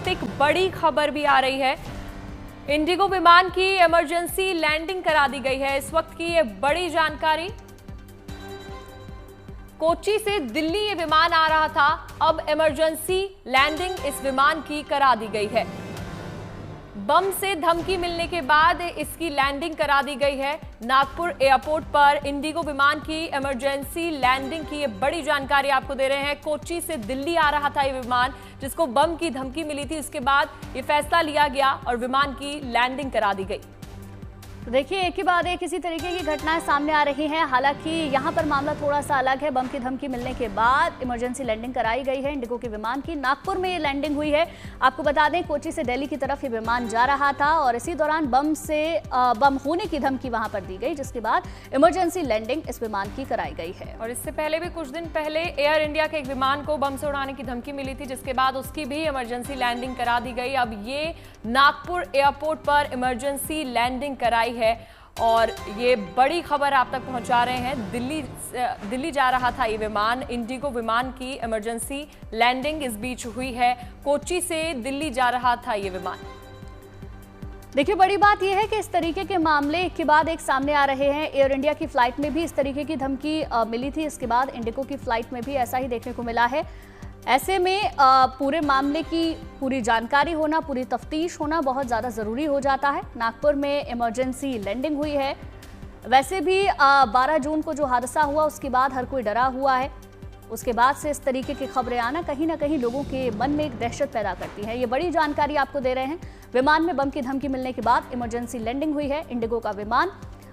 वक्त एक बड़ी खबर भी आ रही है। इंडिगो विमान की इमरजेंसी लैंडिंग करा दी गई है। इस वक्त की ये बड़ी जानकारी। कोच्चि से दिल्ली ये विमान आ रहा था, अब इमरजेंसी लैंडिंग इस विमान की करा दी गई है। बम से धमकी मिलने के बाद इसकी लैंडिंग करा दी गई है। नागपुर एयरपोर्ट पर इंडिगो विमान की इमरजेंसी लैंडिंग की ये बड़ी जानकारी आपको दे रहे हैं। कोच्चि से दिल्ली आ रहा था ये विमान, जिसको बम की धमकी मिली थी। उसके बाद ये फैसला लिया गया और विमान की लैंडिंग करा दी गई। तो देखिए, एक के बाद एक इसी तरीके की घटनाएं सामने आ रही हैं। हालांकि यहां पर मामला थोड़ा सा अलग है। बम की धमकी मिलने के बाद इमरजेंसी लैंडिंग कराई गई है इंडिगो के विमान की। नागपुर में ये लैंडिंग हुई है। आपको बता दें, कोच्चि से दिल्ली की तरफ ये विमान जा रहा था और इसी दौरान बम होने की धमकी वहां पर दी गई, जिसके बाद इमरजेंसी लैंडिंग इस विमान की कराई गई है। और इससे पहले भी कुछ दिन पहले एयर इंडिया के एक विमान को बम से उड़ाने की धमकी मिली थी, जिसके बाद उसकी भी इमरजेंसी लैंडिंग करा दी गई। अब ये नागपुर एयरपोर्ट पर इमरजेंसी लैंडिंग कराई है और ये बड़ी खबर आप तक पहुंचा रहे हैं। दिल्ली जा रहा था ये विमान। इंडिगो विमान की इमरजेंसी लैंडिंग इस बीच हुई है। कोच्चि से दिल्ली जा रहा था ये विमान। देखिए, बड़ी बात यह है कि इस तरीके के मामले एक के बाद एक सामने आ रहे हैं। एयर इंडिया की फ्लाइट में भी इस तरीके की धमकी मिली थी। इसके बाद इंडिगो की फ्लाइट में भी ऐसा ही देखने को मिला है। ऐसे में पूरे मामले की पूरी जानकारी होना, पूरी तफ्तीश होना बहुत ज़्यादा ज़रूरी हो जाता है। नागपुर में इमरजेंसी लैंडिंग हुई है। वैसे भी 12 जून को जो हादसा हुआ, उसके बाद हर कोई डरा हुआ है। उसके बाद से इस तरीके की खबरें आना कहीं ना कहीं लोगों के मन में एक दहशत पैदा करती है। ये बड़ी जानकारी आपको दे रहे हैं। विमान में बम की धमकी मिलने के बाद इमरजेंसी लैंडिंग हुई है इंडिगो का विमान।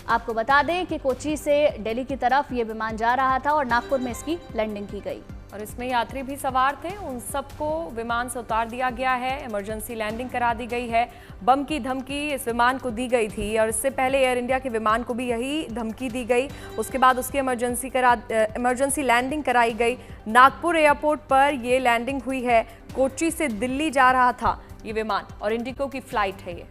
आपको बता दें कि कोच्चि से दिल्ली की तरफ ये विमान जा रहा था और नागपुर में इसकी लैंडिंग की गई और इसमें यात्री भी सवार थे। उन सबको विमान से उतार दिया गया है। इमरजेंसी लैंडिंग करा दी गई है। बम की धमकी इस विमान को दी गई थी और इससे पहले एयर इंडिया के विमान को भी यही धमकी दी गई। उसके बाद उसकी इमरजेंसी लैंडिंग कराई गई। नागपुर एयरपोर्ट पर ये लैंडिंग हुई है। कोच्चि से दिल्ली जा रहा था ये विमान और इंडिगो की फ्लाइट है ये।